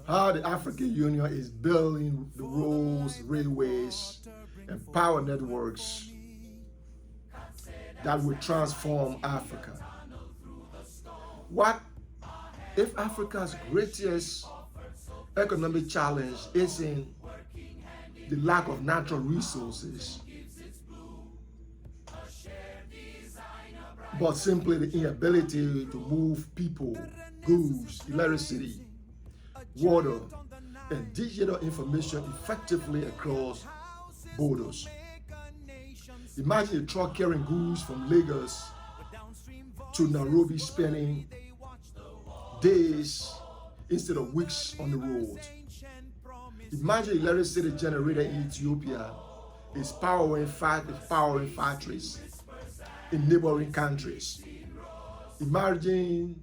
how the African Union is building the roads, railways, and power networks that will transform Africa. What if Africa's greatest economic challenge isn't the lack of natural resources, but simply the inability to move people, goods, electricity, water, and digital information effectively across borders? Imagine a truck carrying goods from Lagos to Nairobi spending days instead of weeks on the road. Imagine electricity generated in Ethiopia is powering factories in neighboring countries. Imagine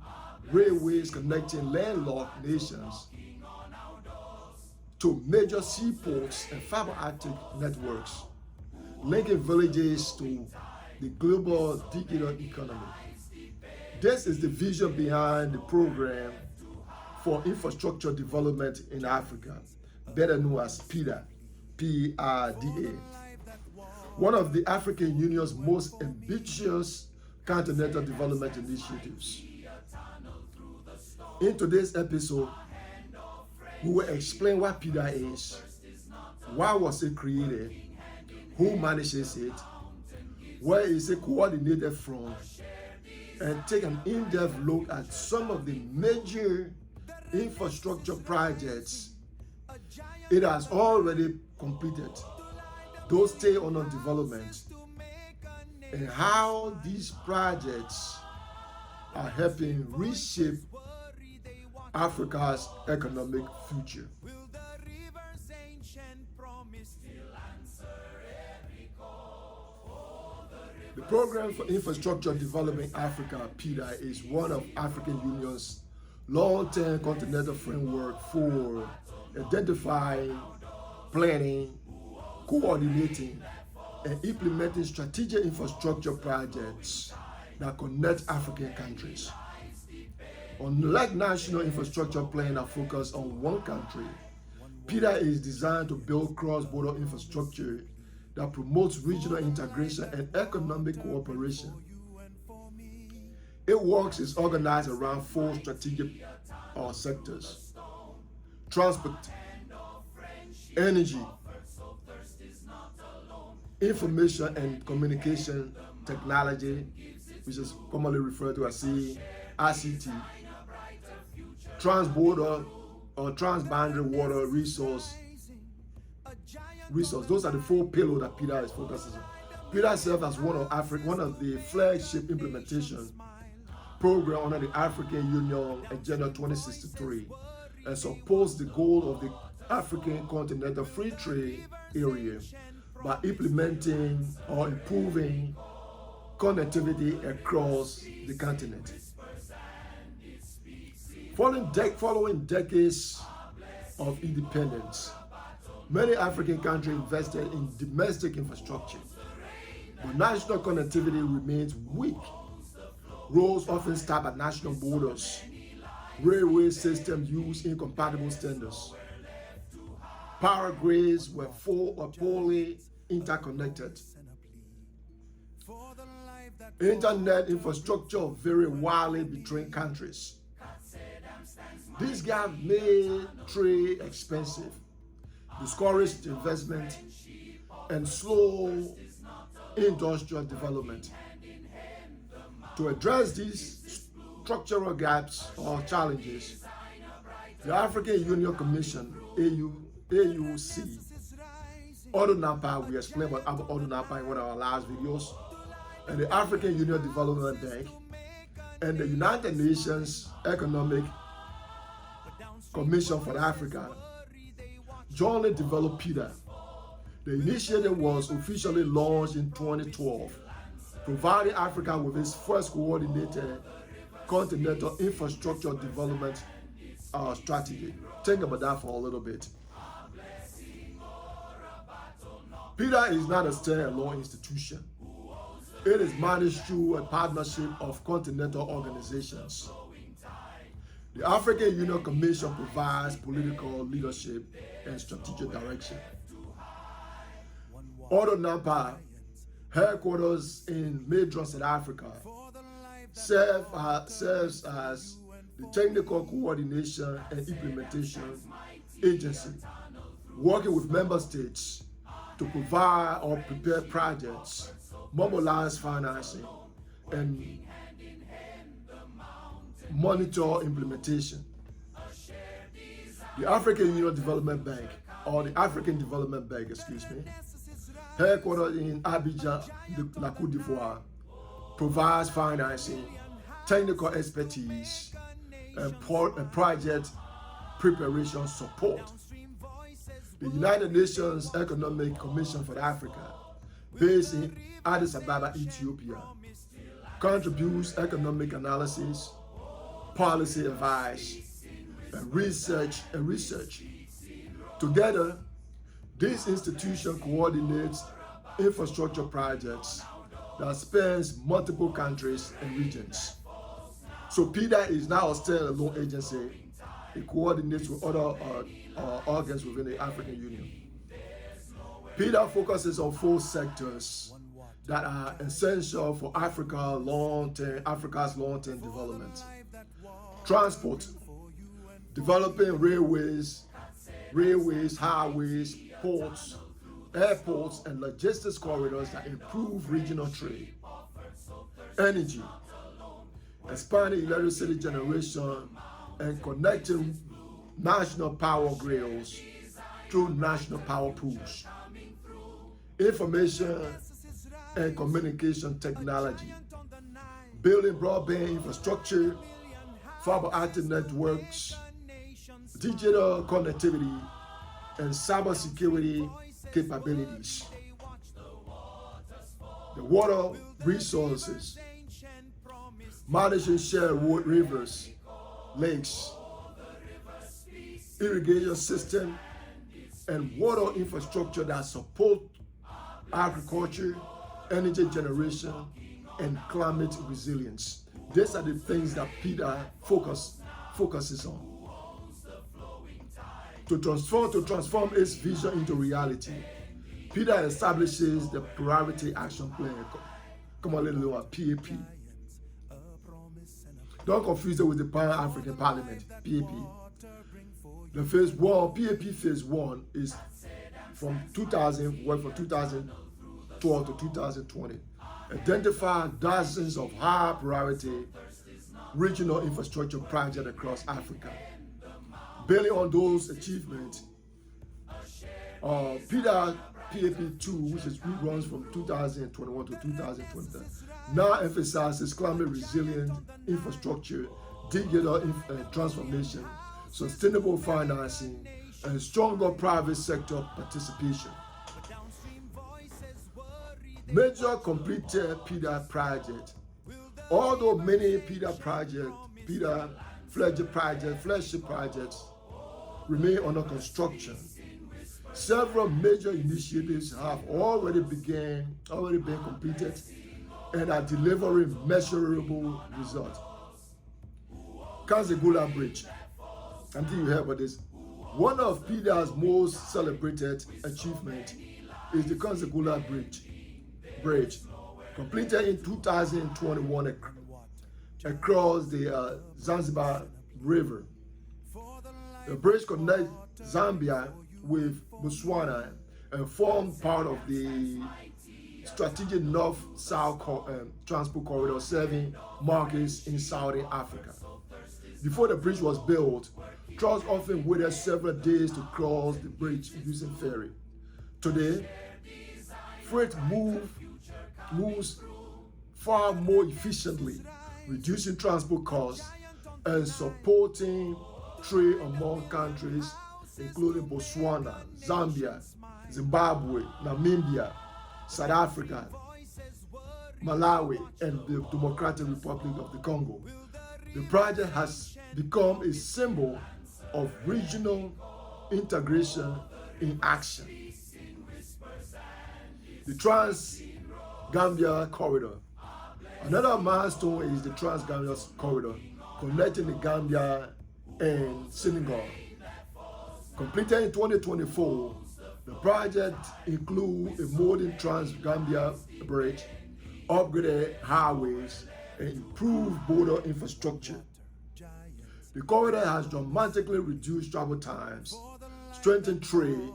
railways connecting landlocked nations to major seaports and fiber optic networks, linking villages to the global digital economy. This is the vision behind the program for infrastructure development in Africa, better known as PIDA, P-I-D-A. One of the African Union's most ambitious continental development initiatives. In today's episode, we will explain what PIDA is, why was it created, who manages it, where is it coordinated from, and take an in-depth look at some of the major infrastructure projects it has already completed, those stay on development, and how these projects are helping reshape Africa's economic future. The Program for Infrastructure Development Africa, PIDA, is one of African Union's long-term continental framework for identifying, planning, coordinating, and implementing strategic infrastructure projects that connect African countries. Unlike national infrastructure plans that focus on one country, PIDA is designed to build cross-border infrastructure that promotes regional integration and economic cooperation. Its work is organized around four strategic sectors: transport, energy, information and communication technology, which is commonly referred to as ICT, transborder or transboundary water resource. Those are the four pillars that PIDA is focusing on. PIDA serves as one of the flagship implementation program under the African Union Agenda 2063 and supports the goal of the African Continental Free Trade Area by implementing or improving connectivity across the continent. Following decades of independence, many African countries invested in domestic infrastructure, but national connectivity remains weak. Roads often stop at national borders. Railway systems use incompatible standards. Power grids were full or poorly interconnected. Internet infrastructure vary widely between countries. This gap made trade expensive, discouraged investment, and slow industrial development. To address these structural gaps or challenges, the African Union Commission, AUC, AUDA-NEPAD, we explained about AUDA-NEPAD in one of our last videos, and the African Union Development Bank, and the United Nations Economic Commission for Africa jointly developed PIDA. The initiative was officially launched in 2012, providing Africa with its first coordinated continental infrastructure development strategy. Think about that for a little bit. PIDA is not a standalone institution. It is managed through a partnership of continental organizations. The African Union Commission provides political leadership and strategic direction. AUDA-NEPAD, headquarters in Midrand, South Africa, serves as the technical coordination and implementation agency, working with member states to provide or prepare projects, mobilize financing, and monitor implementation. The African Union Development Bank, or the African Development Bank, headquartered in Abidjan, La Côte d'Ivoire, provides financing, technical expertise, and project preparation support. The United Nations Economic Commission for Africa, based in Addis Ababa, Ethiopia, contributes economic analysis, policy advice, and research. Together, this institution coordinates infrastructure projects that spans multiple countries and regions. So PIDA is now a standalone agency. It coordinates with other organs within the African Union. PIDA focuses on 4 sectors that are essential for Africa's long-term development. Transport, developing railways, highways, ports, airports, and logistics corridors that improve regional trade. Energy, expanding electricity generation and connecting national power grids through national power pools. Information and communication technology, building broadband infrastructure, fiber optic networks, digital connectivity, and cybersecurity capabilities. The water resources, managing shared rivers, lakes, irrigation system, and water infrastructure that support agriculture, energy generation, and climate resilience. These are the things that PIDA focuses on. To transform its vision into reality, PIDA establishes the Priority Action Plan. Come on, little lower, PAP. Don't confuse it with the Pan-African Parliament, PAP. The phase 1, PAP phase 1 is from 2012 to 2020. Identify dozens of high priority regional infrastructure projects across Africa. Building on those achievements, PIDA PAP2, which runs from 2021 to 2023, now emphasizes climate resilient infrastructure, digital transformation, sustainable financing, and stronger private sector participation. Major completed PIDA projects. Although many PIDA flagship projects remain under construction, several major initiatives have already been completed and are delivering measurable results. Kanzigula Bridge. I think you heard about this. One of PIDA's most celebrated achievements is the Kanzigula Bridge, completed in 2021 across the Zanzibar River. The bridge connects Zambia with Botswana and formed part of the strategic north-south transport corridor serving markets in Southern Africa. Before the bridge was built, trucks often waited several days to cross the bridge using ferry. Today, freight moves far more efficiently, reducing transport costs and supporting trade among countries including Botswana, Zambia, Zimbabwe, Namibia, South Africa, Malawi, and the Democratic Republic of the Congo. The project has become a symbol of regional integration in action. The Trans-Gambia Corridor. Another milestone is the Trans-Gambia Corridor, connecting the Gambia and Senegal. Completed in 2024, the project includes a modern Trans-Gambia bridge, upgraded highways, and improved border infrastructure. The corridor has dramatically reduced travel times, strengthened trade,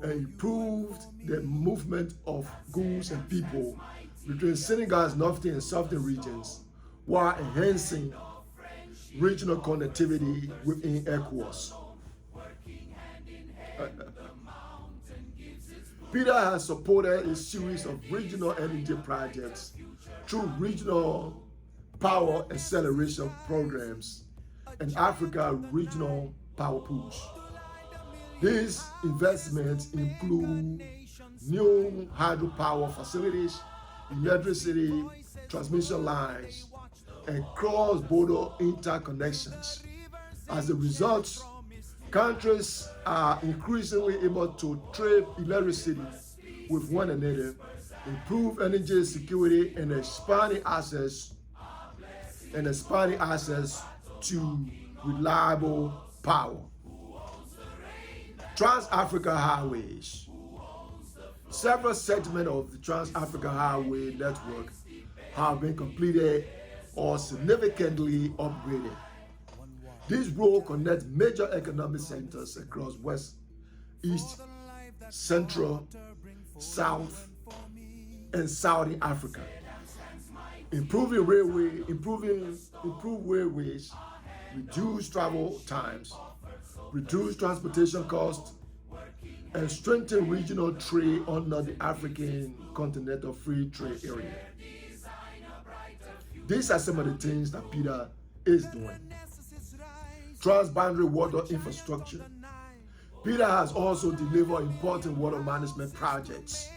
and improved the movement of goods and people between Senegal's northern and southern regions, while enhancing regional connectivity within ECOWAS. PIDA has supported a series of regional energy projects through regional power acceleration programs and Africa regional power push. These investments include new hydropower facilities, electricity transmission lines, and cross-border interconnections. As a result, countries are increasingly able to trade electricity with one another, improve energy security, and expanding access to reliable power. Trans-Africa highways. Several segments of the Trans-Africa highway network have been completed or significantly upgraded. These roads connect major economic centers across West, East, Central, South, and Southern Africa. Improved railways, reduce travel times, reduce transportation costs, and strengthen regional trade under the African Continental Free Trade Area. These are some of the things that PIDA is doing. Transboundary water infrastructure. PIDA has also delivered important water management projects.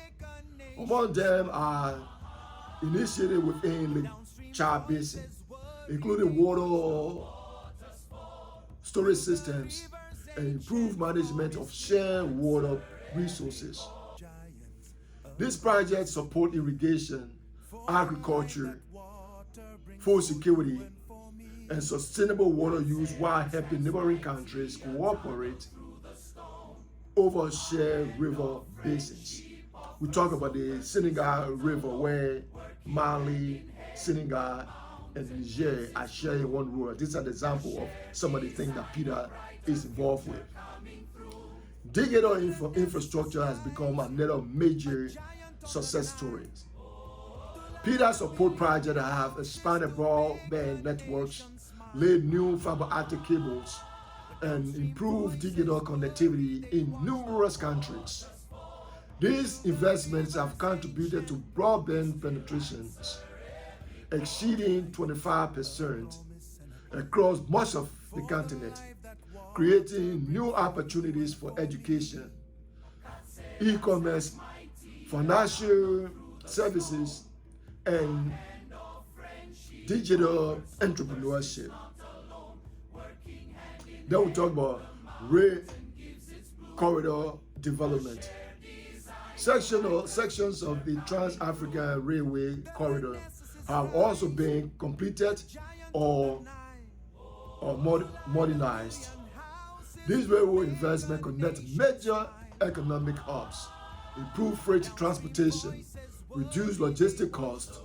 Among them are initiated within Lake Chad Basin, including water storage systems and improved management of shared water resources. These projects support irrigation, agriculture, food security, and sustainable water use while helping neighboring countries cooperate over shared river basins. We talk about the Senegal River, where Mali, Senegal, and Niger are sharing one river. These are the example of some of the things that PIDA is involved with. Digital infrastructure has become another major success story. PIDA support projects that have expanded broadband networks, laid new fiber optic cables, and improved digital connectivity in numerous countries. These investments have contributed to broadband penetrations exceeding 25% across much of the continent, creating new opportunities for education, e-commerce, financial services, and digital entrepreneurship. Then we talk about rail corridor development. Sections of the Trans-African Railway Corridor have also been completed or modernized. These railway investments connect major economic hubs, improve freight transportation, reduce logistic costs,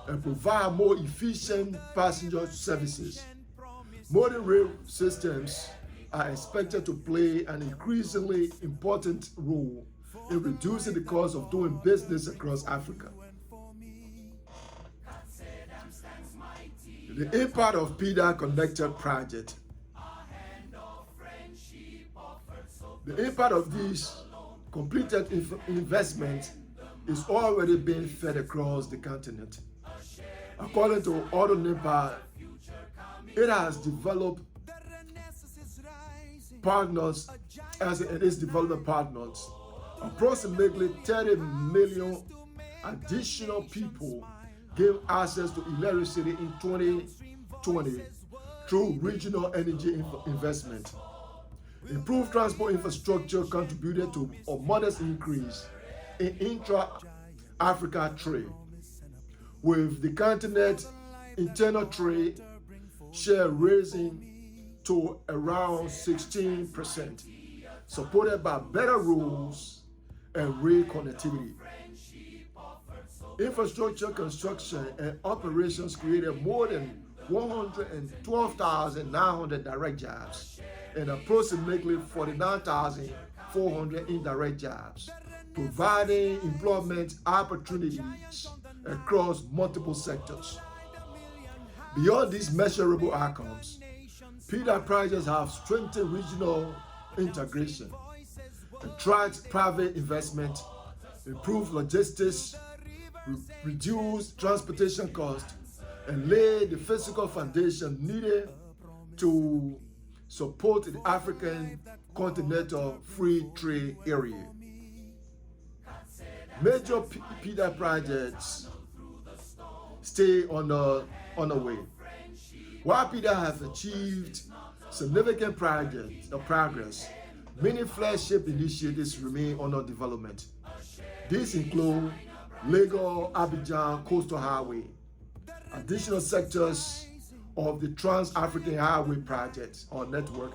and provide more efficient passenger services. Modern rail systems are expected to play an increasingly important role in reducing the cost of doing business across Africa. The impact of PIDA Connected Project. The impact of these completed investments is already being fed across the continent. According to AUDA-NEPAD, it has developed partners as it is development partners. Approximately 30 million additional people gave access to electricity in 2020 through regional energy investment. Improved transport infrastructure contributed to a modest increase in intra-Africa trade, with the continent's internal trade share rising to around 16%, supported by better roads and rail connectivity. Infrastructure construction and operations created more than 112,900 direct jobs and approximately 49,400 indirect jobs, providing employment opportunities across multiple sectors. Beyond these measurable outcomes, PIDA projects have strengthened regional integration, attract private investment, improve logistics, reduce transportation costs, and lay the physical foundation needed to support the African continental free trade area. Major PIDA projects stay on the way. While PIDA has achieved significant progress, many flagship initiatives remain under development. These include Lagos-Abidjan Coastal Highway, additional sectors of the Trans-African Highway Project or network,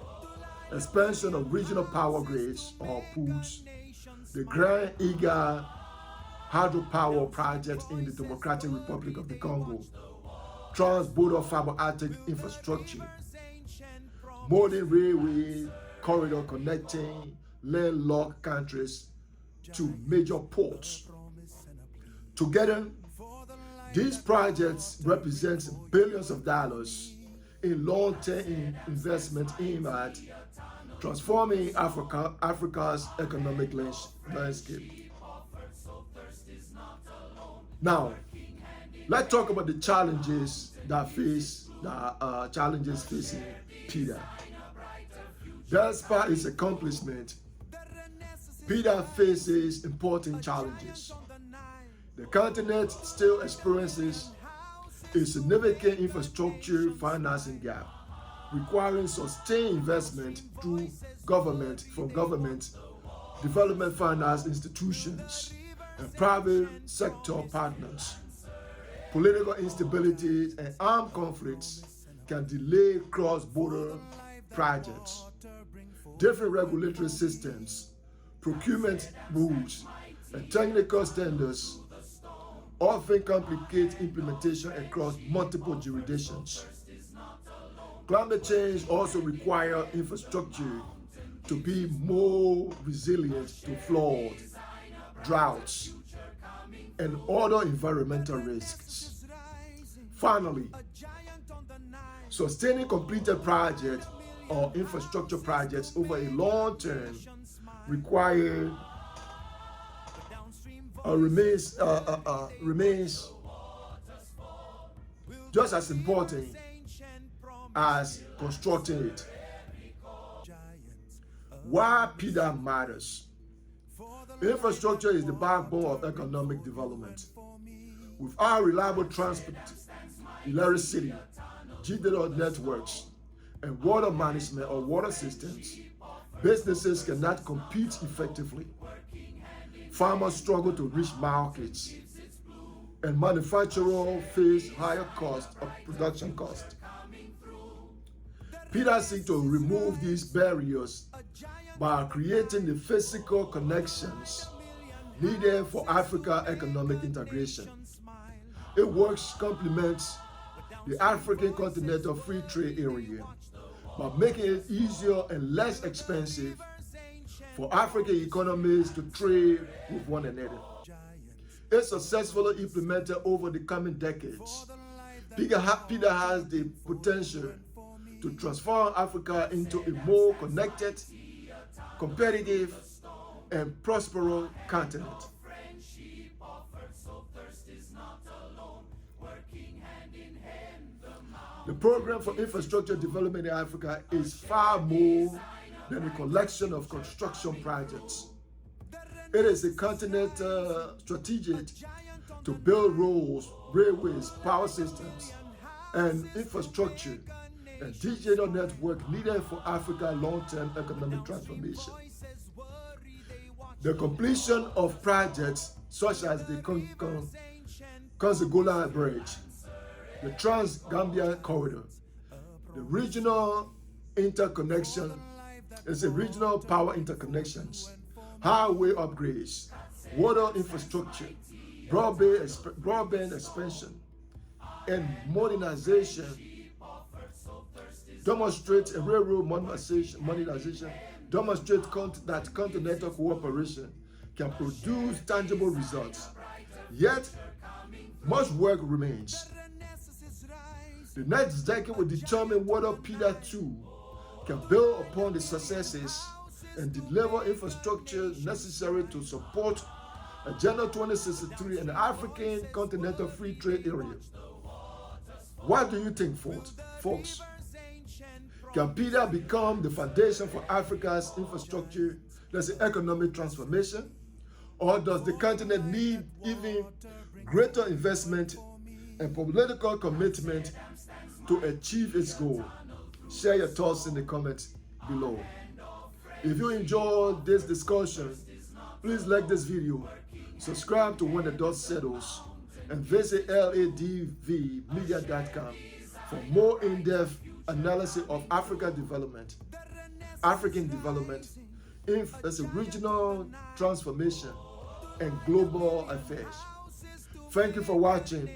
expansion of regional power grids or pools, the Grand Iga hydropower project in the Democratic Republic of the Congo, trans-border fiber optic infrastructure, modern railway corridor connecting landlocked countries to major ports. Together, these projects represent billions of dollars in long-term investment aimed at transforming Africa's economic landscape. Now, let's talk about the challenges facing PIDA. Despite its accomplishment, PIDA faces important challenges. The continent still experiences a significant infrastructure financing gap, requiring sustained investment through government, development finance institutions, and private sector partners. Political instabilities and armed conflicts can delay cross-border projects. Different regulatory systems, procurement rules, and technical standards often complicate implementation across multiple jurisdictions. Climate change also requires infrastructure to be more resilient to floods, droughts, and other environmental risks. Finally, sustaining completed projects or infrastructure projects over a long term remains just as important as constructing it. Why PIDA matters? Infrastructure is the backbone of economic development. Without reliable transport, electricity, digital networks, and water management or water systems, businesses cannot compete effectively. Farmers struggle to reach markets, and manufacturers face higher costs of production costs. PIDA seeks to remove these barriers by creating the physical connections needed for Africa economic integration. It complements the African continental free trade area by making it easier and less expensive for African economies to trade with one another. If successfully implemented over the coming decades, PIDA has the potential to transform Africa into a more connected, competitive, and prosperous continent. The Program for Infrastructure Development in Africa is far more than a collection of construction projects. It is a continental strategy to build roads, railways, power systems, and infrastructure and digital network needed for Africa's long-term economic transformation. The completion of projects such as the Consagola Bridge, the Trans-Gambia Corridor, the regional interconnection. It's a regional power interconnections, highway upgrades, water infrastructure, broadband expansion, and modernization. Demonstrate a railroad modernization. Demonstrate that continental cooperation can produce tangible results. Yet, much work remains. The next decade will determine whether PIDA 2 can build upon the successes and deliver infrastructure necessary to support Agenda 2063 and the African Continental Free Trade Area. What do you think, folks? Can PIDA become the foundation for Africa's infrastructure, that's the economic transformation? Or does the continent need even greater investment and political commitment to achieve its goal? Share your thoughts in the comments below. If you enjoyed this discussion, please like this video, subscribe to When the Dust Settles, and visit ladvmedia.com for more in-depth analysis of African development, as a regional transformation, and global affairs. Thank you for watching,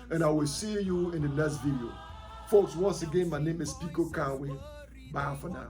and I will see you in the next video. Folks, once again, my name is Pico Conway. Bye for now.